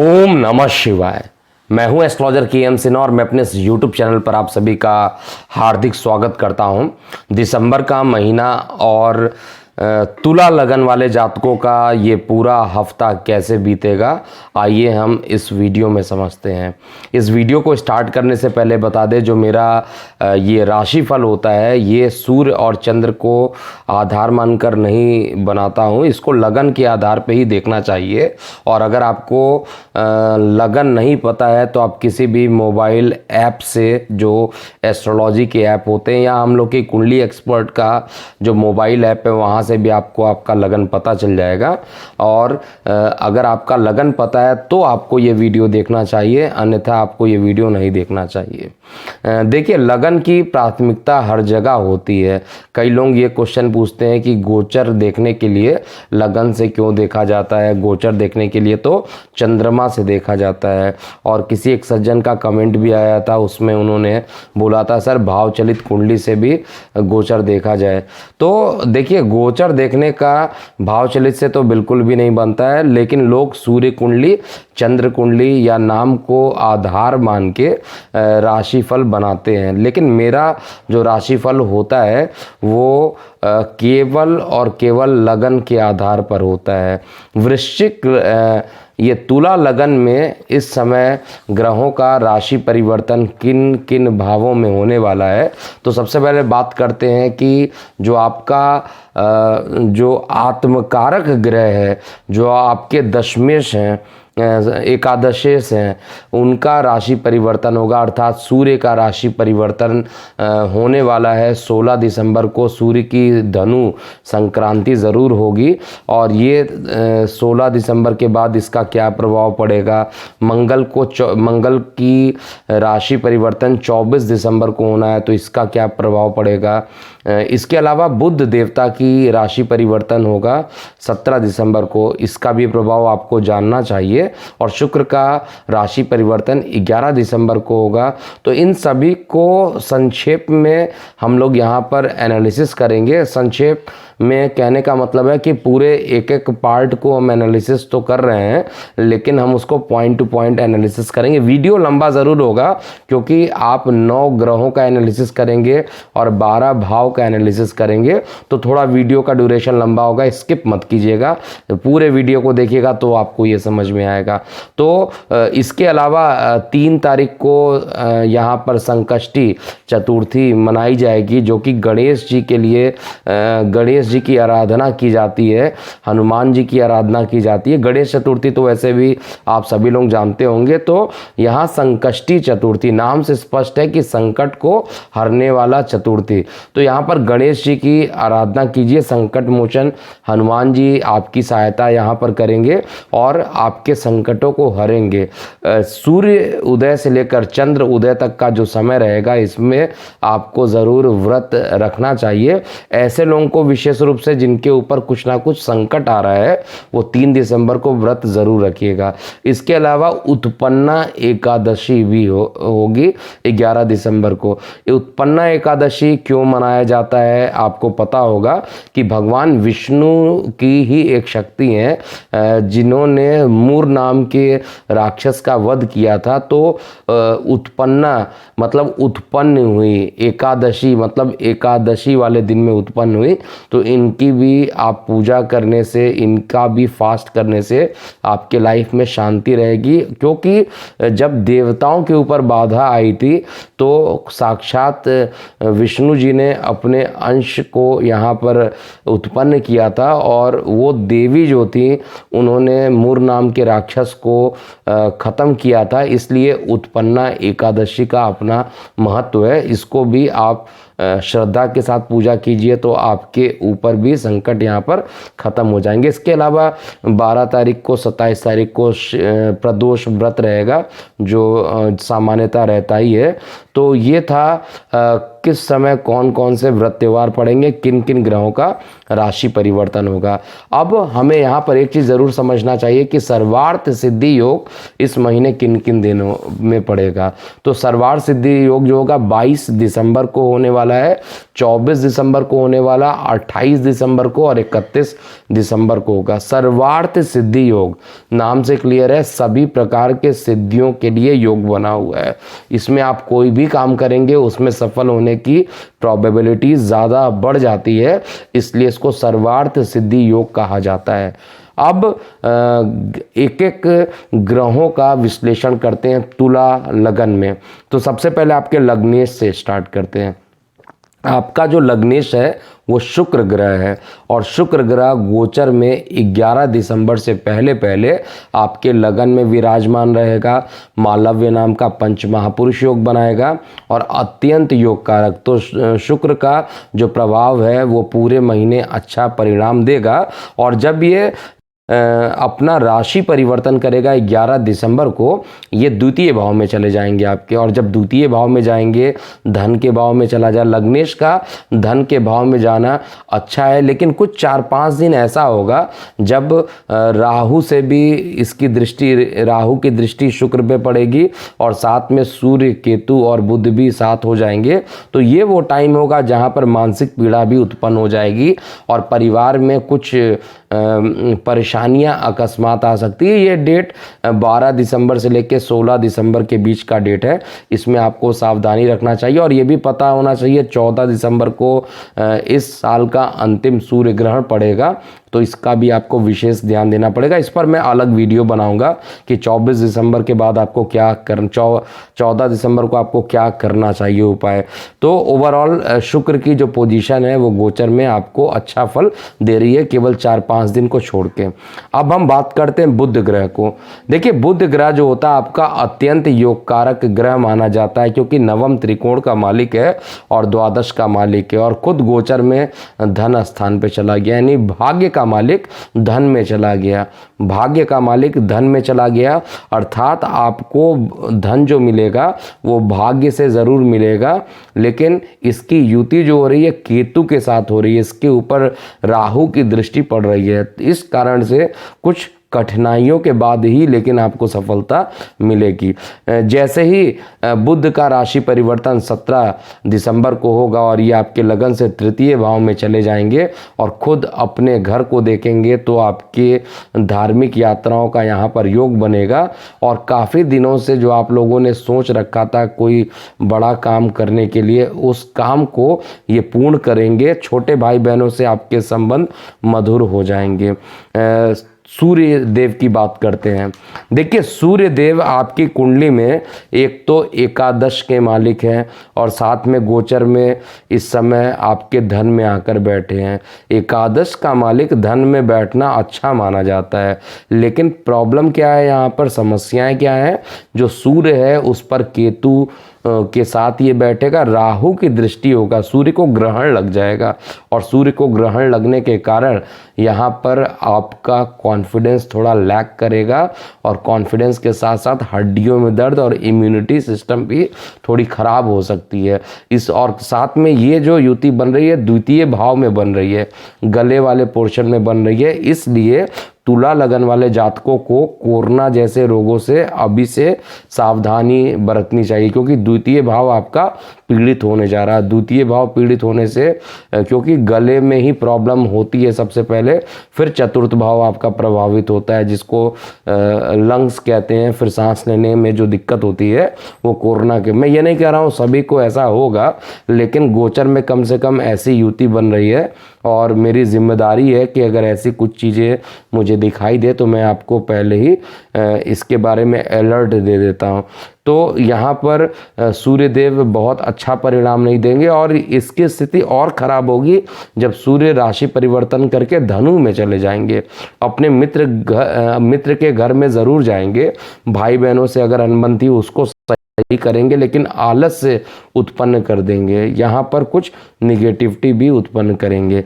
ओम नमः शिवाय। मैं हूं एस्ट्रोलॉजर के.एम. सिन्हा और मैं अपने इस यूट्यूब चैनल पर आप सभी का हार्दिक स्वागत करता हूं। दिसंबर का महीना और तुला लगन वाले जातकों का ये पूरा हफ्ता कैसे बीतेगा, आइए हम इस वीडियो में समझते हैं। इस वीडियो को स्टार्ट करने से पहले बता दें, जो मेरा ये राशिफल होता है ये सूर्य और चंद्र को आधार मानकर नहीं बनाता हूँ, इसको लगन के आधार पे ही देखना चाहिए। और अगर आपको लगन नहीं पता है तो आप किसी भी मोबाइल ऐप से, जो एस्ट्रोलॉजी के ऐप होते हैं या हम लोग की कुंडली एक्सपर्ट का जो मोबाइल ऐप है, वहाँ से भी आपको आपका लगन पता चल जाएगा। और अगर आपका लगन पता है तो आपको ये वीडियो देखना चाहिए, अन्यथा आपको ये वीडियो नहीं देखना चाहिए। देखिए, लगन की प्राथमिकता हर जगह होती है। कई लोग ये क्वेश्चन पूछते हैं कि गोचर देखने के लिए लगन से क्यों देखा जाता है, गोचर देखने के लिए तो चंद्रमा से देखा जाता है। और किसी एक सज्जन का कमेंट भी आया था, उसमें उन्होंने बोला था सर भाव चलित कुंडली से भी गोचर देखा जाए। तो देखिए, गोचर देखने का भाव चलित से तो बिल्कुल भी नहीं बनता है, लेकिन लोग सूर्य कुंडली, चंद्र कुंडली या नाम को आधार मान के राशिफल बनाते हैं। लेकिन मेरा जो राशिफल होता है वो केवल और केवल लगन के आधार पर होता है। वृश्चिक ये तुला लगन में इस समय ग्रहों का राशि परिवर्तन किन किन भावों में होने वाला है, तो सबसे पहले बात करते हैं कि जो आपका जो आत्मकारक ग्रह है, जो आपके दशमेश हैं, एकादशेश हैं, उनका राशि परिवर्तन होगा। अर्थात सूर्य का राशि परिवर्तन होने वाला है 16 दिसंबर को। सूर्य की धनु संक्रांति ज़रूर होगी और ये 16 दिसंबर के बाद इसका क्या प्रभाव पड़ेगा। मंगल की राशि परिवर्तन 24 दिसंबर को होना है, तो इसका क्या प्रभाव पड़ेगा। इसके अलावा बुध देवता की राशि परिवर्तन होगा 17 दिसंबर को, इसका भी प्रभाव आपको जानना चाहिए। और शुक्र का राशि परिवर्तन 11 दिसंबर को होगा। तो इन सभी को संक्षेप में हम लोग यहाँ पर एनालिसिस करेंगे। संक्षेप में कहने का मतलब है कि पूरे एक एक पार्ट को हम एनालिसिस तो कर रहे हैं, लेकिन हम उसको पॉइंट टू पॉइंट एनालिसिस करेंगे। वीडियो लंबा ज़रूर होगा, क्योंकि आप 9 ग्रहों का एनालिसिस करेंगे और 12 भाव का एनालिसिस करेंगे, तो थोड़ा वीडियो का ड्यूरेशन लंबा होगा। स्किप मत कीजिएगा, पूरे वीडियो को देखिएगा तो आपको ये समझ में आएगा। तो इसके अलावा 3 तारीख को यहाँ पर संकष्टी चतुर्थी मनाई जाएगी, जो कि गणेश जी के लिए गणेश जी की आराधना की जाती है, हनुमान जी की आराधना की जाती है। गणेश चतुर्थी तो वैसे भी आप सभी लोग जानते होंगे। तो यहाँ संकष्टी चतुर्थी, नाम से स्पष्ट है कि संकट को हरने वाला चतुर्थी। तो यहाँ पर गणेश जी की आराधना कीजिए, संकट मोचन हनुमान जी आपकी सहायता यहाँ पर करेंगे और आपके संकटों को हरेंगे। सूर्य उदय से लेकर चंद्र उदय तक का जो समय रहेगा, इसमें आपको ज़रूर व्रत रखना चाहिए। ऐसे लोगों को विशेष रूप से जिनके ऊपर कुछ ना कुछ संकट आ रहा है, वो 3 दिसंबर को व्रत ज़रूर रखिएगा। इसके अलावा उत्पन्ना एकादशी भी होगी 11 दिसंबर को। ये उत्पन्ना एकादशी क्यों मनाया जाता है, आपको पता होगा कि भगवान विष्णु की ही एक शक्ति है जिन्होंने मूर नाम के राक्षस का वध किया था। तो उत्पन्ना मतलब उत्पन्न हुई, एकादशी मतलब एकादशी वाले दिन में उत्पन्न हुई। तो इनकी भी आप पूजा करने से, इनका भी फास्ट करने से आपके लाइफ में शांति रहेगी। क्योंकि जब देवताओं के ऊपर बाधा आई थी तो साक्षात विष्णु जी ने अपने अंश को यहाँ पर उत्पन्न किया था, और वो देवी जो थी उन्होंने मूर नाम के राक्षस को ख़त्म किया था। इसलिए उत्पन्ना एकादशी का अपना महत्व है। इसको भी आप श्रद्धा के साथ पूजा कीजिए तो आपके ऊपर भी संकट यहाँ पर ख़त्म हो जाएंगे। इसके अलावा 12 तारीख को, 27 तारीख को प्रदोष व्रत रहेगा, जो सामान्यता रहता ही है। तो ये था किस समय कौन कौन से व्रत त्योहार पड़ेंगे, किन किन ग्रहों का राशि परिवर्तन होगा। अब हमें यहाँ पर एक चीज़ ज़रूर समझना चाहिए कि सर्वार्थ सिद्धि योग इस महीने किन किन दिनों में पड़ेगा। तो सर्वार्थ सिद्धि योग जो होगा 22 दिसंबर को होने वाला है, 24 दिसंबर को होने वाला, 28 दिसंबर को और 31 दिसंबर को होगा। सर्वार्थ सिद्धि योग नाम से क्लियर है, सभी प्रकार के सिद्धियों के लिए योग बना हुआ है। इसमें आप कोई भी काम करेंगे उसमें सफल होने की प्रोबेबिलिटी ज़्यादा बढ़ जाती है, इसलिए इसको सर्वार्थ सिद्धि योग कहा जाता है। अब एक एक ग्रहों का विश्लेषण करते हैं तुला लगन में। तो सबसे पहले आपके लग्नेश से स्टार्ट करते हैं। आपका जो लग्नेश है वो शुक्र ग्रह है और शुक्र ग्रह गोचर में 11 दिसंबर से पहले पहले आपके लगन में विराजमान रहेगा। मालव्य नाम का पंच महापुरुष योग बनाएगा और अत्यंत योग कारक। तो शुक्र का जो प्रभाव है वो पूरे महीने अच्छा परिणाम देगा। और जब ये अपना राशि परिवर्तन करेगा 11 दिसंबर को, ये द्वितीय भाव में चले जाएंगे आपके। और जब द्वितीय भाव में जाएंगे, धन के भाव में चला जाए। लग्नेश का धन के भाव में जाना अच्छा है, लेकिन कुछ 4-5 दिन ऐसा होगा जब राहु से भी इसकी दृष्टि, राहु की दृष्टि शुक्र पे पड़ेगी और साथ में सूर्य, केतु और बुध भी साथ हो जाएंगे। तो ये वो टाइम होगा जहाँ पर मानसिक पीड़ा भी उत्पन्न हो जाएगी और परिवार में कुछ परेशानियां अकस्मात आ सकती है। ये डेट 12 दिसंबर से लेकर 16 दिसंबर के बीच का डेट है, इसमें आपको सावधानी रखना चाहिए। और ये भी पता होना चाहिए 14 दिसंबर को इस साल का अंतिम सूर्य ग्रहण पड़ेगा, तो इसका भी आपको विशेष ध्यान देना पड़ेगा। इस पर मैं अलग वीडियो बनाऊंगा कि 24 दिसंबर के बाद आपको क्या करना, 14 दिसंबर को आपको क्या करना चाहिए उपाय। तो ओवरऑल शुक्र की जो पोजीशन है वो गोचर में आपको अच्छा फल दे रही है, केवल 4-5 दिन को छोड़ के। अब हम बात करते हैं बुध ग्रह को। देखिए बुध ग्रह जो होता है आपका अत्यंत योग कारक ग्रह माना जाता है, क्योंकि नवम त्रिकोण का मालिक है और द्वादश का मालिक है और खुद गोचर में धन स्थान पे चला गया, यानी भाग्य का मालिक धन में चला गया। भाग्य का मालिक धन में चला गया अर्थात आपको धन जो मिलेगा वो भाग्य से ज़रूर मिलेगा, लेकिन इसकी युति जो हो रही है केतु के साथ हो रही है, इसके ऊपर राहु की दृष्टि पड़ रही है। इस कारण से कुछ कठिनाइयों के बाद ही लेकिन आपको सफलता मिलेगी। जैसे ही बुध का राशि परिवर्तन 17 दिसंबर को होगा और ये आपके लगन से तृतीय भाव में चले जाएंगे और खुद अपने घर को देखेंगे, तो आपके धार्मिक यात्राओं का यहाँ पर योग बनेगा। और काफ़ी दिनों से जो आप लोगों ने सोच रखा था कोई बड़ा काम करने के लिए, उस काम को ये पूर्ण करेंगे। छोटे भाई बहनों से आपके संबंध मधुर हो जाएंगे। सूर्य देव की बात करते हैं। देखिए सूर्य देव आपकी कुंडली में एक तो एकादश के मालिक हैं और साथ में गोचर में इस समय आपके धन में आकर बैठे हैं। एकादश का मालिक धन में बैठना अच्छा माना जाता है, लेकिन प्रॉब्लम क्या है, यहाँ पर समस्याएं क्या है। जो सूर्य है उस पर केतु के साथ ये बैठेगा, राहु की दृष्टि होगा, सूर्य को ग्रहण लग जाएगा और सूर्य को ग्रहण लगने के कारण यहाँ पर आपका कॉन्फिडेंस थोड़ा लैक करेगा और कॉन्फिडेंस के साथ साथ हड्डियों में दर्द और इम्यूनिटी सिस्टम भी थोड़ी ख़राब हो सकती है। इस और साथ में ये जो युति बन रही है द्वितीय भाव में बन रही है, गले वाले पोर्शन में बन रही है, इसलिए तुला लगन वाले जातकों को कोरोना जैसे रोगों से अभी से सावधानी बरतनी चाहिए, क्योंकि द्वितीय भाव आपका पीड़ित होने जा रहा है। द्वितीय भाव पीड़ित होने से, क्योंकि गले में ही प्रॉब्लम होती है सबसे पहले, फिर चतुर्थ भाव आपका प्रभावित होता है जिसको लंग्स कहते हैं, फिर सांस लेने में जो दिक्कत होती है वो कोरोना के। मैं ये नहीं कह रहा हूँ सभी को ऐसा होगा, लेकिन गोचर में कम से कम ऐसी युति बन रही है और मेरी जिम्मेदारी है कि अगर ऐसी कुछ चीज़ें मुझे दिखाई दे तो मैं आपको पहले ही इसके बारे में अलर्ट दे देता हूँ। तो यहाँ पर सूर्यदेव बहुत अच्छा परिणाम नहीं देंगे और इसकी स्थिति और ख़राब होगी जब सूर्य राशि परिवर्तन करके धनु में चले जाएंगे। अपने मित्र के घर में ज़रूर जाएंगे, भाई बहनों से अगर अनबन थी उसको सही करेंगे लेकिन आलस से उत्पन्न कर देंगे, यहाँ पर कुछ निगेटिविटी भी उत्पन्न करेंगे।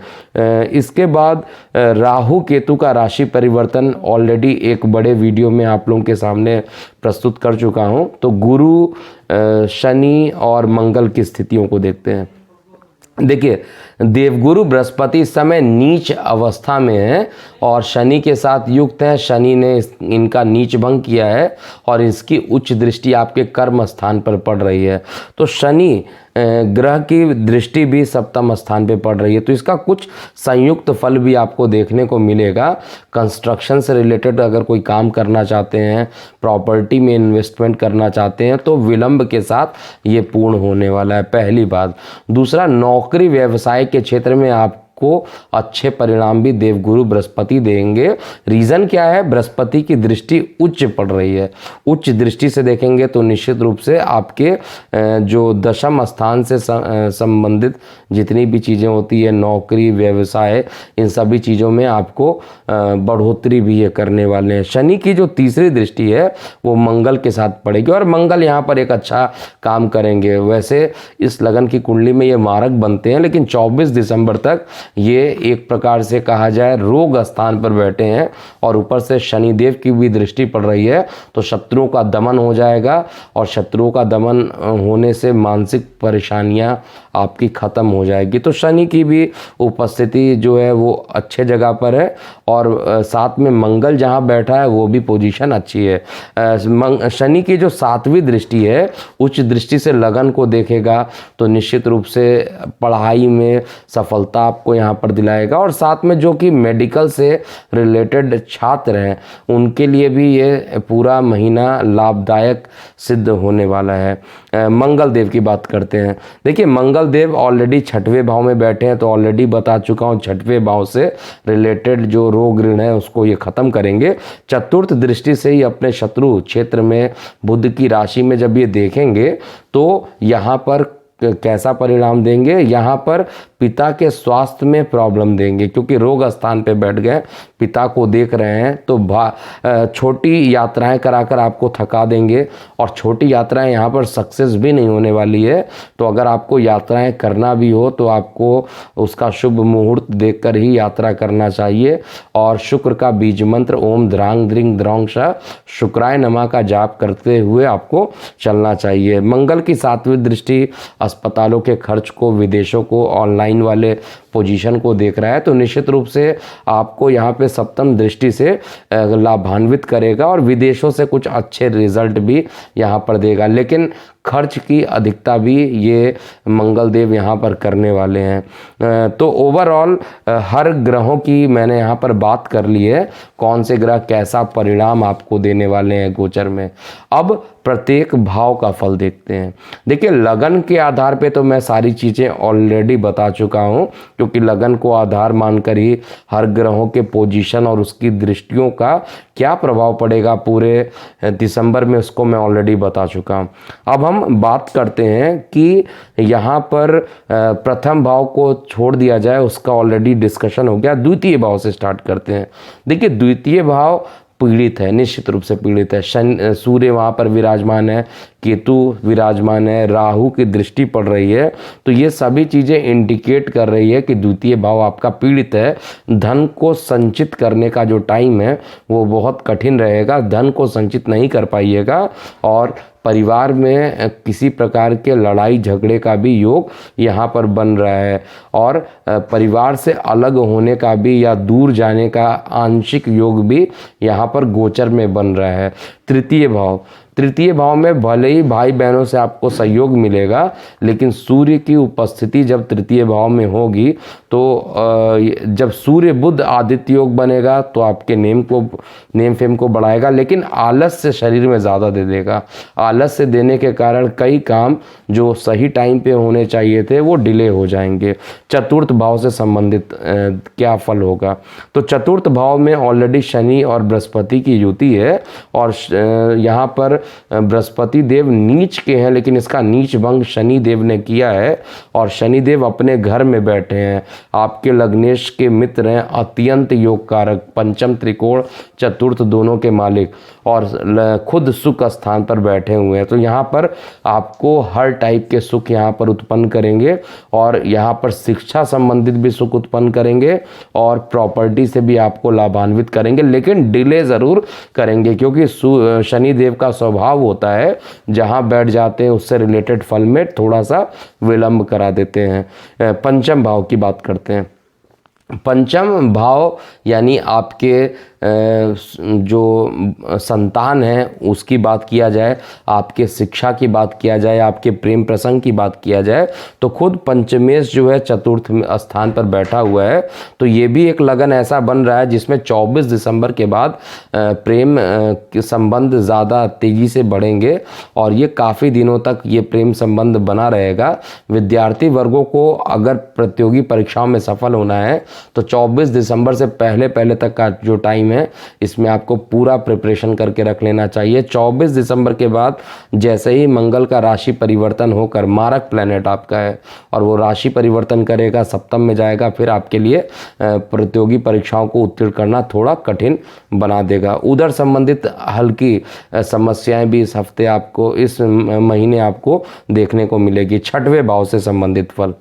इसके बाद राहु केतु का राशि परिवर्तन ऑलरेडी एक बड़े वीडियो में आप लोगों के सामने प्रस्तुत कर चुका हूँ। तो गुरु, शनि और मंगल की स्थितियों को देखते हैं। देखिए, देवगुरु बृहस्पति इस समय नीच अवस्था में है और शनि के साथ युक्त है। शनि ने इनका नीच भंग किया है और इसकी उच्च दृष्टि आपके कर्म स्थान पर पड़ रही है। तो शनि ग्रह की दृष्टि भी सप्तम स्थान पे पड़ रही है, तो इसका कुछ संयुक्त फल भी आपको देखने को मिलेगा। कंस्ट्रक्शन से रिलेटेड अगर कोई काम करना चाहते हैं, प्रॉपर्टी में इन्वेस्टमेंट करना चाहते हैं, तो विलंब के साथ ये पूर्ण होने वाला है, पहली बात। दूसरा, नौकरी व्यवसाय के क्षेत्र में आप को अच्छे परिणाम भी देवगुरु बृहस्पति देंगे। रीजन क्या है? बृहस्पति की दृष्टि उच्च पड़ रही है। उच्च दृष्टि से देखेंगे तो निश्चित रूप से आपके जो दशम स्थान से संबंधित जितनी भी चीज़ें होती है, नौकरी व्यवसाय, इन सभी चीज़ों में आपको बढ़ोतरी भी ये करने वाले हैं। शनि की जो तीसरी दृष्टि है वो मंगल के साथ पड़ेगी और मंगल यहाँ पर एक अच्छा काम करेंगे। वैसे इस लगन की कुंडली में ये मारक बनते हैं, लेकिन 24 दिसंबर तक ये एक प्रकार से कहा जाए रोग स्थान पर बैठे हैं और ऊपर से शनिदेव की भी दृष्टि पड़ रही है, तो शत्रुओं का दमन हो जाएगा और शत्रुओं का दमन होने से मानसिक परेशानियां आपकी ख़त्म हो जाएगी। तो शनि की भी उपस्थिति जो है वो अच्छे जगह पर है और साथ में मंगल जहां बैठा है वो भी पोजीशन अच्छी है। शनि की जो 7वीं दृष्टि है उच्च दृष्टि से लगन को देखेगा, तो निश्चित रूप से पढ़ाई में सफलता आपको यहाँ पर दिलाएगा और साथ में जो कि मेडिकल से रिलेटेड छात्र हैं उनके लिए भी ये पूरा महीना लाभदायक सिद्ध होने वाला है। मंगल देव की बात करते हैं। देखिए, मंगल देव ऑलरेडी 6वें भाव में बैठे हैं, तो ऑलरेडी बता चुका हूँ 6वें भाव से रिलेटेड जो रोग ऋण है उसको ये खत्म करेंगे। चतुर्थ दृष्टि से ही अपने शत्रु क्षेत्र में बुध की राशि में जब ये देखेंगे तो यहाँ पर कैसा परिणाम देंगे? यहाँ पर पिता के स्वास्थ्य में प्रॉब्लम देंगे, क्योंकि रोग स्थान पे बैठ गए, पिता को देख रहे हैं, तो छोटी यात्राएं कराकर आपको थका देंगे और छोटी यात्राएं यहाँ पर सक्सेस भी नहीं होने वाली है। तो अगर आपको यात्राएं करना भी हो तो आपको उसका शुभ मुहूर्त देखकर ही यात्रा करना चाहिए और शुक्र का बीज मंत्र ओम द्रांग द्रिंग द्रौंग श शुक्राय नमः का जाप करते हुए आपको चलना चाहिए। मंगल की 7वीं दृष्टि अस्पतालों के खर्च को, विदेशों को, ऑनलाइन वाले पोजीशन को देख रहा है, तो निश्चित रूप से आपको यहाँ पे सप्तम दृष्टि से लाभान्वित करेगा और विदेशों से कुछ अच्छे रिजल्ट भी यहाँ पर देगा। लेकिन खर्च की अधिकता भी ये मंगल देव यहाँ पर करने वाले हैं। तो ओवरऑल हर ग्रहों की मैंने यहाँ पर बात कर ली है, कौन से ग्रह कैसा परिणाम आपको देने वाले हैं गोचर में। अब प्रत्येक भाव का फल देखते हैं। देखिए, लगन के आधार पे तो मैं सारी चीज़ें ऑलरेडी बता चुका हूँ, क्योंकि लगन को आधार मानकर ही हर ग्रहों के पोजीशन और उसकी दृष्टियों का क्या प्रभाव पड़ेगा पूरे दिसंबर में, उसको मैं ऑलरेडी बता चुका हूँ। अब हम बात करते हैं कि यहाँ पर प्रथम भाव को छोड़ दिया जाए, उसका ऑलरेडी डिस्कशन हो गया। द्वितीय भाव से स्टार्ट करते हैं। देखिए, द्वितीय भाव पीड़ित है, निश्चित रूप से पीड़ित है। सूर्य वहाँ पर विराजमान है, केतु विराजमान है, राहु की दृष्टि पड़ रही है, तो ये सभी चीज़ें इंडिकेट कर रही है कि द्वितीय भाव आपका पीड़ित है। धन को संचित करने का जो टाइम है वो बहुत कठिन रहेगा, धन को संचित नहीं कर पाइएगा और परिवार में किसी प्रकार के लड़ाई झगड़े का भी योग यहाँ पर बन रहा है और परिवार से अलग होने का भी या दूर जाने का आंशिक योग भी यहाँ पर गोचर में बन रहा है। तृतीय भाव में भले ही भाई बहनों से आपको सहयोग मिलेगा, लेकिन सूर्य की उपस्थिति जब तृतीय भाव में होगी तो जब सूर्य बुध आदित्य योग बनेगा तो आपके नेम फेम को बढ़ाएगा, लेकिन आलस से शरीर में ज़्यादा दे देगा। आलस से देने के कारण कई काम जो सही टाइम पे होने चाहिए थे वो डिले हो जाएंगे। चतुर्थ भाव से संबंधित क्या फल होगा? तो चतुर्थ भाव में ऑलरेडी शनि और बृहस्पति की युति है और यहाँ पर बृहस्पति देव नीच के हैं, लेकिन इसका नीच भंग शनि देव ने किया है और शनि देव अपने घर में बैठे हैं। आपके लग्नेश के मित्र हैं, अत्यंत योग कारक, पंचम त्रिकोण चतुर्थ दोनों के मालिक और खुद सुख स्थान पर बैठे हुए हैं। तो यहाँ पर आपको हर टाइप के सुख यहाँ पर उत्पन्न करेंगे और यहाँ पर शिक्षा संबंधित भी सुख उत्पन्न करेंगे और प्रॉपर्टी से भी आपको लाभान्वित करेंगे, लेकिन डिले ज़रूर करेंगे क्योंकि शनि देव का स्वभाव होता है जहाँ बैठ जाते हैं उससे रिलेटेड फल में थोड़ा सा विलंब करा देते हैं। पंचम भाव की बात करते हैं। पंचम भाव यानी आपके जो संतान है उसकी बात किया जाए, आपके शिक्षा की बात किया जाए, आपके प्रेम प्रसंग की बात किया जाए, तो खुद पंचमेश जो है चतुर्थ स्थान पर बैठा हुआ है। तो ये भी एक लगन ऐसा बन रहा है जिसमें 24 दिसंबर के बाद प्रेम के संबंध ज़्यादा तेज़ी से बढ़ेंगे और ये काफ़ी दिनों तक ये प्रेम संबंध बना रहेगा। विद्यार्थी वर्गों को अगर प्रतियोगी परीक्षाओं में सफल होना है तो 24 दिसंबर से पहले तक का जो टाइम है इसमें आपको पूरा प्रिपरेशन करके रख लेना चाहिए। 24 दिसंबर के बाद जैसे ही मंगल का राशि परिवर्तन होकर, मारक प्लैनेट आपका है और वो राशि परिवर्तन करेगा, सप्तम में जाएगा, फिर आपके लिए प्रतियोगी परीक्षाओं को उत्तीर्ण करना थोड़ा कठिन बना देगा। उधर संबंधित हल्की समस्याएं भी इस हफ्ते आपको, इस महीने आपको देखने को मिलेगी। छठवें भाव से संबंधित फल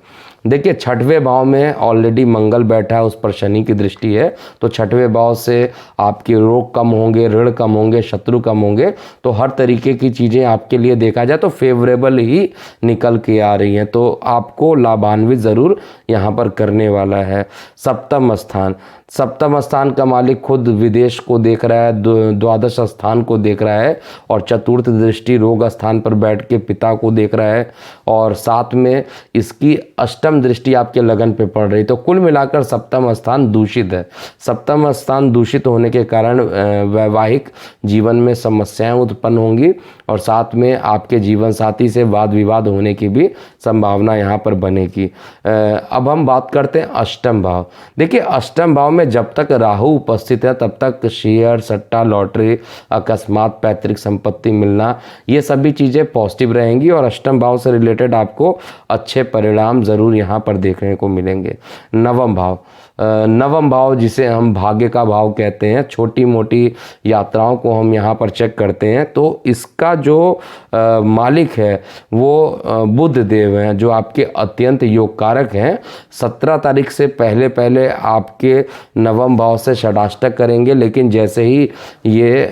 देखिए, छठवें भाव में ऑलरेडी मंगल बैठा है, उस पर शनि की दृष्टि है, तो छठवें भाव से आपके रोग कम होंगे, ऋण कम होंगे, शत्रु कम होंगे। तो हर तरीके की चीज़ें आपके लिए देखा जाए तो फेवरेबल ही निकल के आ रही हैं, तो आपको लाभान्वित ज़रूर यहाँ पर करने वाला है। सप्तम स्थान, सप्तम स्थान का मालिक खुद विदेश को देख रहा है, द्वादश स्थान को देख रहा है और चतुर्थ दृष्टि रोग स्थान पर बैठ के पिता को देख रहा है और साथ में इसकी अष्टम दृष्टि आपके लगन पे पड़ रही। तो कुल मिलाकर सप्तम स्थान दूषित है। सप्तम स्थान दूषित होने के कारण वैवाहिक जीवन में समस्याएं उत्पन्न होंगी और साथ में आपके जीवन साथी से वाद विवाद होने की भी संभावना यहाँ पर बनेगी। अब हम बात करते हैं अष्टम भाव। देखिए, अष्टम भाव में जब तक राहु उपस्थित है तब तक शेयर, सट्टा, लॉटरी, अकस्मात पैतृक संपत्ति मिलना, ये सभी चीज़ें पॉजिटिव रहेंगी और अष्टम भाव से रिलेटेड आपको अच्छे परिणाम ज़रूर यहाँ पर देखने को मिलेंगे। नवम भाव, नवम भाव जिसे हम भाग्य का भाव कहते हैं, छोटी मोटी यात्राओं को हम यहाँ पर चेक करते हैं तो इसका जो मालिक है वो बुध देव हैं, जो आपके अत्यंत योग कारक हैं। 17 तारीख से पहले आपके नवम भाव से षडाष्टक करेंगे, लेकिन जैसे ही ये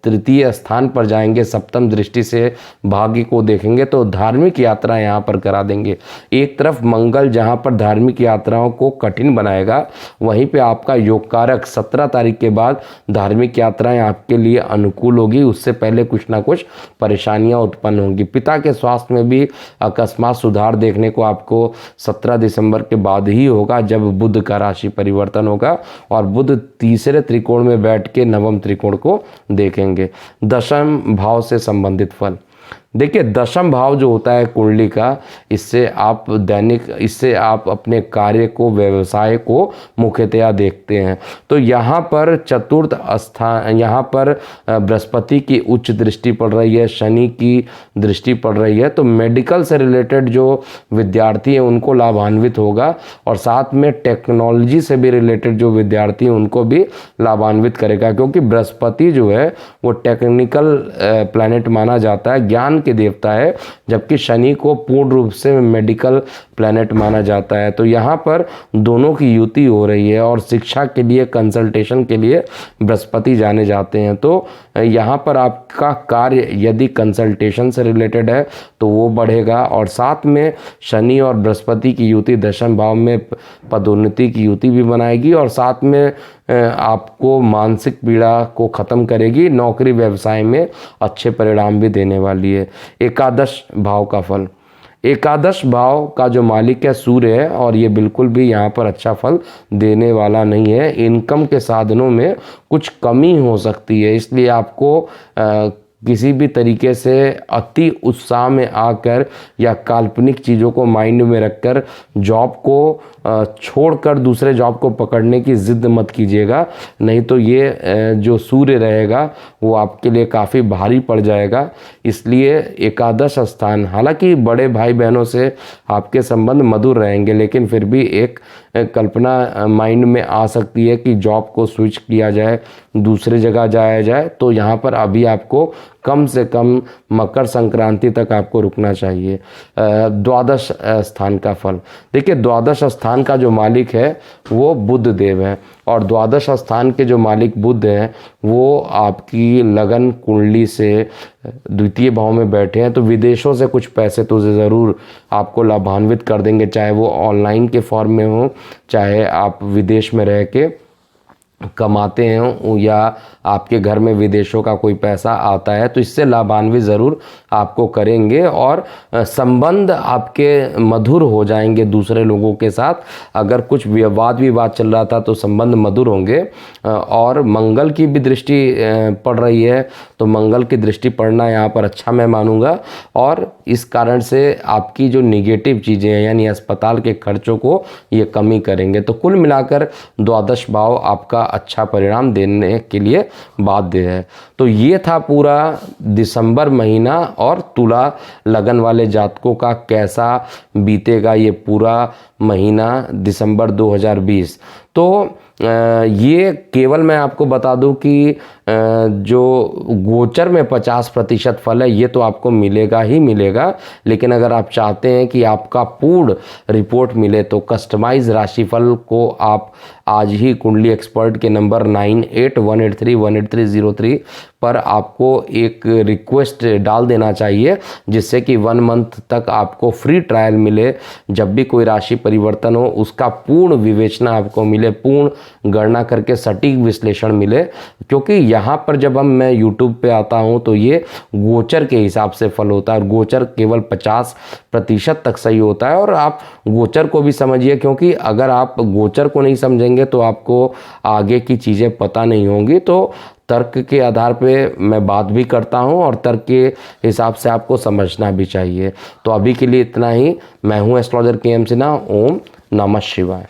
तृतीय स्थान पर जाएंगे, सप्तम दृष्टि से भाग्य को देखेंगे तो धार्मिक यात्रा यहाँ पर करा देंगे। एक तरफ मंगल जहाँ पर धार्मिक यात्राओं को कठिन बनाएगा, वहीं पे आपका योग कारक 17 तारीख के बाद धार्मिक यात्राएं आपके लिए अनुकूल होगी। उससे पहले कुछ ना कुछ परेशानियां उत्पन्न होंगी। पिता के स्वास्थ्य में भी अकस्मात सुधार देखने को आपको 17 दिसंबर के बाद ही होगा, जब बुध का राशि परिवर्तन होगा और बुध तीसरे त्रिकोण में बैठ के नवम त्रिकोण को देखेंगे। दशम भाव से संबंधित फल देखिए, दशम भाव जो होता है कुंडली का, इससे आप अपने कार्य को, व्यवसाय को मुख्यतया देखते हैं। तो यहाँ पर चतुर्थ स्थान, यहाँ पर बृहस्पति की उच्च दृष्टि पड़ रही है, शनि की दृष्टि पड़ रही है, तो मेडिकल से रिलेटेड जो विद्यार्थी हैं उनको लाभान्वित होगा और साथ में टेक्नोलॉजी से भी रिलेटेड जो विद्यार्थी हैं उनको भी लाभान्वित करेगा, क्योंकि बृहस्पति जो है वो टेक्निकल प्लैनेट माना जाता है, ज्ञान के देवता है, जबकि शनि को पूर्ण रूप से मेडिकल प्लैनेट माना जाता है। तो यहाँ पर दोनों की युति हो रही है और शिक्षा के लिए, कंसल्टेशन के लिए बृहस्पति जाने जाते हैं। तो यहाँ पर आपका कार्य यदि कंसल्टेशन से रिलेटेड है तो वो बढ़ेगा और साथ में शनि और बृहस्पति की युति दशम भाव में पदोन्नति की युति भी बनाएगी और साथ में आपको मानसिक पीड़ा को ख़त्म करेगी। नौकरी व्यवसाय में अच्छे परिणाम भी देने वाली है। एकादश भाव का फल, एकादश भाव का जो मालिक है सूर्य है और ये बिल्कुल भी यहाँ पर अच्छा फल देने वाला नहीं है। इनकम के साधनों में कुछ कमी हो सकती है, इसलिए आपको किसी भी तरीके से अति उत्साह में आकर या काल्पनिक चीज़ों को माइंड में रखकर जॉब को छोड़कर दूसरे जॉब को पकड़ने की ज़िद मत कीजिएगा, नहीं तो ये जो सूर्य रहेगा वो आपके लिए काफ़ी भारी पड़ जाएगा। इसलिए एकादश स्थान, हालांकि बड़े भाई बहनों से आपके संबंध मधुर रहेंगे, लेकिन फिर भी एक कल्पना माइंड में आ सकती है कि जॉब को स्विच किया जाए, दूसरी जगह जाया जाए। तो यहाँ पर अभी आपको कम से कम मकर संक्रांति तक आपको रुकना चाहिए। द्वादश स्थान का फल देखिए, द्वादश स्थान का जो मालिक है वो बुध देव है, और द्वादश स्थान के जो मालिक बुध हैं वो आपकी लगन कुंडली से द्वितीय भाव में बैठे हैं। तो विदेशों से कुछ पैसे तो ज़रूर आपको लाभान्वित कर देंगे, चाहे वो ऑनलाइन के फॉर्म में हो, चाहे आप विदेश में रह के कमाते हैं या आपके घर में विदेशों का कोई पैसा आता है, तो इससे लाभान्वित ज़रूर आपको करेंगे और संबंध आपके मधुर हो जाएंगे दूसरे लोगों के साथ। अगर कुछ वाद विवाद चल रहा था तो संबंध मधुर होंगे। और मंगल की भी दृष्टि पड़ रही है, तो मंगल की दृष्टि पड़ना यहाँ पर अच्छा मैं मानूंगा, और इस कारण से आपकी जो निगेटिव चीज़ें हैं यानी अस्पताल के खर्चों को ये कमी करेंगे। तो कुल मिलाकर द्वादश भाव आपका अच्छा परिणाम देने के लिए बाध्य है। तो ये था पूरा दिसंबर महीना और तुला लगन वाले जातकों का कैसा बीतेगा ये पूरा महीना दिसंबर 2020। तो ये केवल मैं आपको बता दूं कि जो गोचर में 50% फल है ये तो आपको मिलेगा ही मिलेगा, लेकिन अगर आप चाहते हैं कि आपका पूर्ण रिपोर्ट मिले तो कस्टमाइज राशिफल को आप आज ही कुंडली एक्सपर्ट के नंबर 9818318303 पर आपको एक रिक्वेस्ट डाल देना चाहिए, जिससे कि 1 मंथ तक आपको फ्री ट्रायल मिले। जब भी कोई राशि परिवर्तन हो उसका पूर्ण विवेचना आपको मिले, पूर्ण गणना करके सटीक विश्लेषण मिले। क्योंकि यहाँ पर जब मैं यूट्यूब पे आता हूँ तो ये गोचर के हिसाब से फल होता है, और गोचर केवल 50% तक सही होता है। और आप गोचर को भी समझिए, क्योंकि अगर आप गोचर को नहीं समझेंगे तो आपको आगे की चीज़ें पता नहीं होंगी। तो तर्क के आधार पे मैं बात भी करता हूं और तर्क के हिसाब से आपको समझना भी चाहिए। तो अभी के लिए इतना ही। मैं हूं एस्ट्रोलॉजर के एम सिन्हा। ओम नमः शिवाय।